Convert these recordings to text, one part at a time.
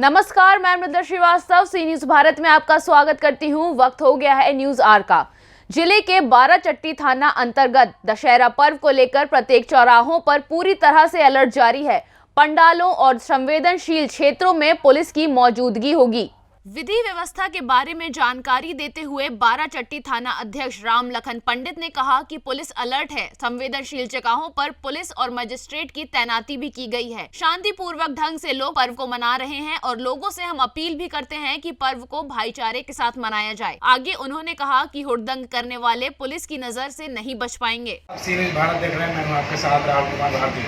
नमस्कार, मैं मृदुला श्रीवास्तव सी न्यूज भारत में आपका स्वागत करती हूं। वक्त हो गया है न्यूज आर का। जिले के बाराचट्टी थाना अंतर्गत दशहरा पर्व को लेकर प्रत्येक चौराहों पर पूरी तरह से अलर्ट जारी है। पंडालों और संवेदनशील क्षेत्रों में पुलिस की मौजूदगी होगी। विधि व्यवस्था के बारे में जानकारी देते हुए बाराचट्टी थाना अध्यक्ष राम लखन पंडित ने कहा कि पुलिस अलर्ट है। संवेदनशील जगहों पर पुलिस और मजिस्ट्रेट की तैनाती भी की गई है। शांतिपूर्वक ढंग से लोग पर्व को मना रहे हैं और लोगों से हम अपील भी करते हैं कि पर्व को भाईचारे के साथ मनाया जाए। आगे उन्होंने कहा कि हुड़दंग करने वाले पुलिस की नजर से नहीं बच पाएंगे। सीरीज भारत देख रहे हैं, मैं हूं आपके साथ राहुल कुमार भारती।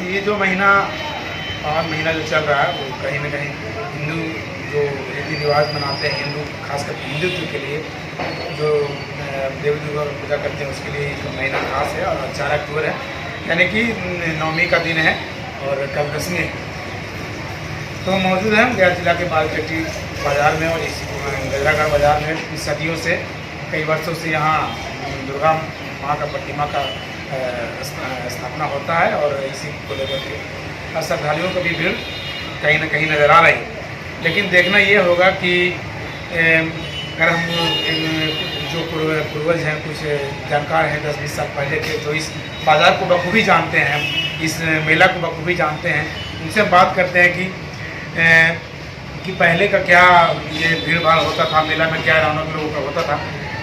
ये जो पावन महीना जो चल रहा है वो कहीं न कहीं हिंदू जो रीति रिवाज मनाते हैं, हिंदू खासकर हिंदुत्व के लिए जो देवी दुर्गा की पूजा करते हैं उसके लिए एक महीना खास है और 4 अक्टूबर है, यानी कि नवमी का दिन है और कल दशमी है। तो मौजूद हैं गया जिला के बाराचट्टी बाज़ार में और इसी गजरागढ़ बाज़ार में सदियों से कई वर्षों से यहाँ दुर्गा माँ का प्रतिमा का स्थापना होता है और इसी को लेकर के श्रद्धालुओं की भी भीड़ कहीं न कहीं नज़र आ रही है। लेकिन देखना ये होगा कि अगर हम जो पूर्वज हैं, कुछ जानकार हैं 10-20 साल पहले के, जो इस बाज़ार को बखूबी जानते हैं, इस मेला को बखूबी जानते हैं, उनसे हम बात करते हैं कि पहले का क्या ये भीड़ भाड़ होता था, मेला में क्या रौनक लोगों का होता था,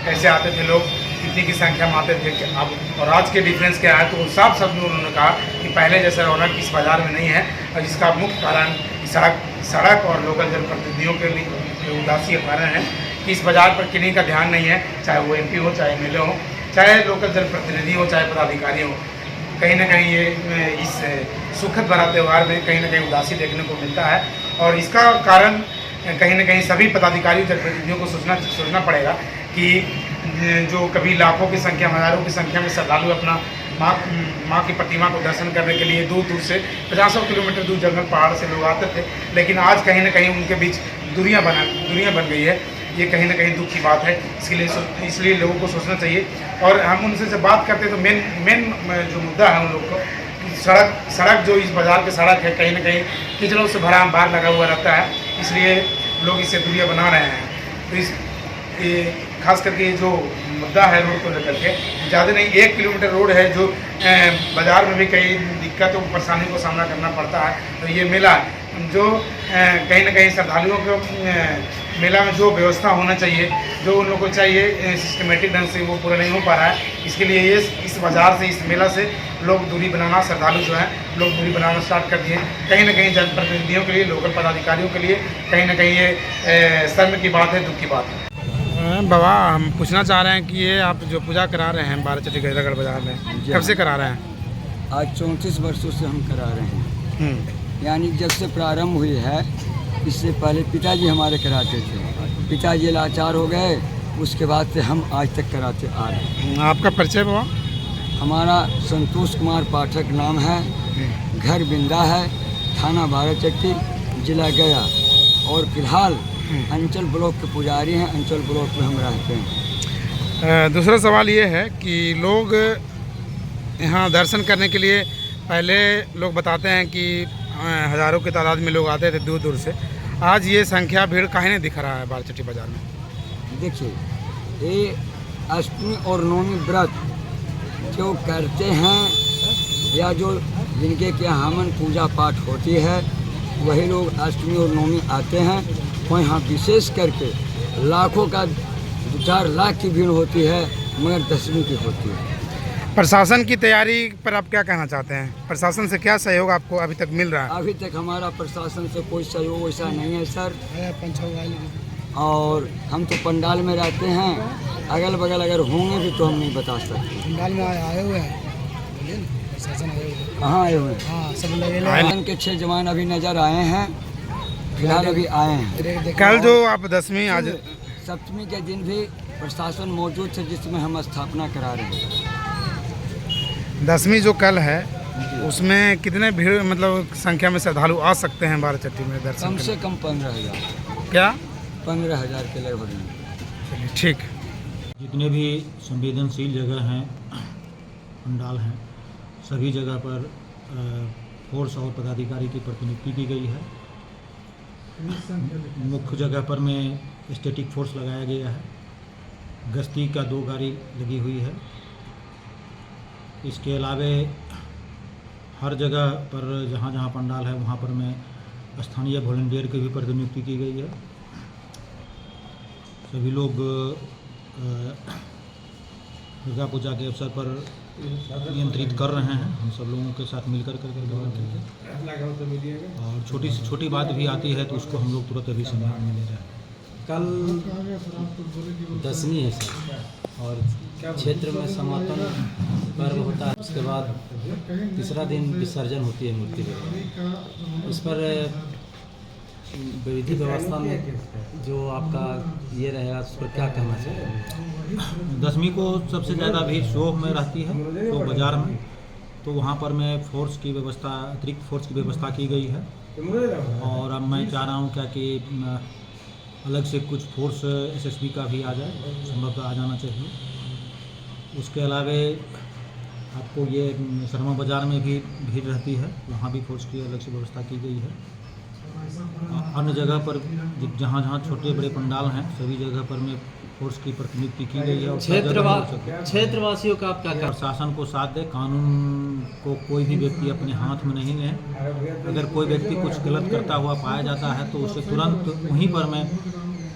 कैसे आते थे लोग, कितनी की संख्या में आते थे अब और आज के डिफरेंस क्या है। तो साफ शब्द में उन्होंने कहा कि पहले जैसा रौनक इस बाज़ार में नहीं है और जिसका मुख्य कारण सड़क और लोकल जनप्रतिनिधियों के लिए उदासी का कारण है कि इस बाज़ार पर किन्हीं का ध्यान नहीं है, चाहे वो MP हो, चाहे MLA हो, चाहे लोकल जनप्रतिनिधि हो, चाहे पदाधिकारी हो। कहीं ना कहीं ये इस सुखद भरा त्यौहार में कहीं ना कहीं उदासी देखने को मिलता है और इसका कारण कहीं ना कहीं सभी पदाधिकारियों जनप्रतिनिधियों को सोचना पड़ेगा कि जो कभी लाखों की संख्या, हज़ारों की संख्या में श्रद्धालु अपना माँ की प्रतिमा को दर्शन करने के लिए दूर दूर से 50 किलोमीटर दूर जंगल पहाड़ से लोग आते थे, लेकिन आज कहीं ना कहीं उनके बीच दूरियां बन गई है। ये कहीं ना कहीं दुख की बात है। इसलिए लोगों को सोचना चाहिए और हम उनसे जब बात करते हैं तो मेन जो मुद्दा है उन लोग को कि सड़क जो इस बाज़ार की सड़क है कहीं ना कहीं कीचड़ों से भरा बार लगा हुआ रहता है, इसलिए लोग इससे दूरियाँ बना रहे हैं। तो ये खास करके जो मुद्दा है रोड को लेकर के, ज़्यादा नहीं 1 किलोमीटर रोड है जो बाज़ार में भी कई दिक्कतों परेशानी को सामना करना पड़ता है। तो ये मेला जो कहीं ना कहीं श्रद्धालुओं को मेला में जो व्यवस्था होना चाहिए, जो उन लोगों को चाहिए सिस्टमेटिक ढंग से, वो पूरा नहीं हो पा रहा है। इसके लिए ये इस बाज़ार से, इस मेला से लोग दूरी बनाना, श्रद्धालु जो हैं लोग दूरी बनाना स्टार्ट कर दिए। कहीं ना कहीं जनप्रतिनिधियों के लिए, लोकल पदाधिकारियों के लिए कहीं ना कहीं ये शर्म की बात है, दुख की बात है। बाबा, हम पूछना चाह रहे हैं कि ये आप जो पूजा करा रहे हैं बाराचट्टी गजरागढ़ बाज़ार में, कब से करा रहे हैं? आज 34 वर्षों से हम करा रहे हैं। यानी जब से प्रारंभ हुई है, इससे पहले पिताजी हमारे कराते थे, पिताजी लाचार हो गए, उसके बाद से हम आज तक कराते आ रहे हैं। आपका परिचय बाबा? हमारा संतोष कुमार पाठक नाम है, घर बिंदा है, थाना बाराचट्टी, जिला गया और फिलहाल अंचल ब्लॉक के पुजारी हैं। अंचल ब्लॉक में हम रहते हैं। दूसरा सवाल ये है कि लोग यहाँ दर्शन करने के लिए पहले लोग बताते हैं कि हज़ारों की तादाद में लोग आते थे दूर दूर से, आज ये संख्या भीड़ काहे नहीं दिख रहा है बाराचट्टी बाज़ार में? देखिए, ये अष्टमी और नवमी व्रत जो करते हैं या जो जिनके क्या हवन पूजा पाठ होती है, वही लोग अष्टमी और नवमी आते हैं। और यहाँ विशेष करके लाखों का 2-4 लाख की भीड़ होती है, मगर दशमी की होती है। प्रशासन की तैयारी पर आप क्या कहना चाहते हैं? प्रशासन से क्या सहयोग आपको अभी तक मिल रहा है? अभी तक हमारा प्रशासन से कोई सहयोग वैसा नहीं है सर, और हम तो पंडाल में रहते हैं, अगल बगल अगर होंगे भी तो हम नहीं बता सकते। पंडाल में आए हुए हैं, कहाँ आए हुए हैं? हाँ, सब लगे के 6 जवान अभी नज़र आए हैं, फिलहाल अभी आए हैं। कल जो आप दशमी, आज सप्तमी के दिन भी प्रशासन मौजूद थे जिसमें हम स्थापना करा रहे हैं। दशमी जो कल है उसमें कितने भीड़, मतलब संख्या में श्रद्धालु आ सकते हैं बाराचट्टी में दर्शन? कम से कम 15,000। क्या? 15,000 के लगभग। ठीक। जितने भी संवेदनशील जगह हैं, पंडाल हैं, सभी जगह पर फोर्स और पदाधिकारी की प्रतिनियुक्ति की गई है मुख्य जगह पर में स्टैटिक फोर्स लगाया गया है। गश्ती का 2 गाड़ी लगी हुई है। इसके अलावे हर जगह पर जहाँ जहाँ पंडाल है वहाँ पर में स्थानीय वॉलंटियर की भी प्रतिनियुक्ति की गई है। सभी लोग दुर्गा पूजा के अवसर पर नियंत्रित कर रहे हैं। हम सब लोगों के साथ मिलकर और छोटी से छोटी बात भी आती है तो उसको हम लोग तुरंत अभी संज्ञान में ले रहे हैं। कल 10वीं है सर, और क्षेत्र में समापन पर्व होता है, उसके बाद तीसरा दिन विसर्जन होती है मूर्ति वगैरह। इस पर विधि व्यवस्था में जो आपका ये रहेगा उस पर क्या कहना चाहिए? 10वीं को सबसे ज़्यादा भीड़ शो में रहती है, तो बाज़ार में, तो वहाँ पर मैं फोर्स की व्यवस्था, अतिरिक्त फोर्स की व्यवस्था की गई है। और अब मैं चाह रहा हूँ क्या कि अलग से कुछ फोर्स एसएसबी का भी आ जाए, संभवतः आ जाना चाहिए। उसके अलावे आपको ये शर्मा बाज़ार में भी भीड़ रहती है, वहाँ भी फोर्स की अलग से व्यवस्था की गई है। अन्य जगह पर जहाँ जहाँ छोटे बड़े पंडाल हैं सभी जगह पर में फोर्स की प्रतिनियुक्ति की गई है। और क्षेत्रवासियों का आप क्या कहना? प्रशासन को साथ दे, कानून को कोई भी व्यक्ति अपने हाथ में नहीं ले। अगर कोई व्यक्ति कुछ गलत करता हुआ पाया जाता है तो उसे तुरंत वहीं पर में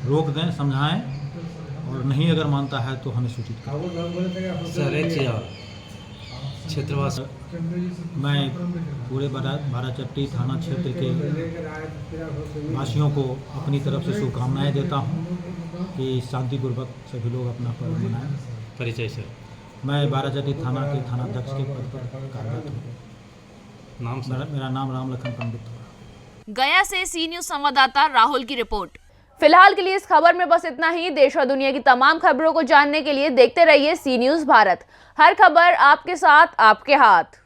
रोक दें, समझाएं, और नहीं अगर मानता है तो हमें सूचित करें। सर एक चीज़ और, क्षेत्रवासी मैं पूरे बाराचट्टी थाना क्षेत्र के वासियों को अपनी तरफ से शुभकामनाएं देता हूं कि शांतिपूर्वक सभी लोग अपना पर्व मनाएं। परिचय सर? मैं बाराचट्टी थाना के थानाध्यक्ष के पद पर कार्यरत हूँ। नाम सर? मेरा नाम राम लखन पंडित है। गया से सी न्यूज संवाददाता राहुल की रिपोर्ट। फिलहाल के लिए इस खबर में बस इतना ही। देश और दुनिया की तमाम खबरों को जानने के लिए देखते रहिए सी न्यूज भारत। हर खबर आपके साथ, आपके हाथ।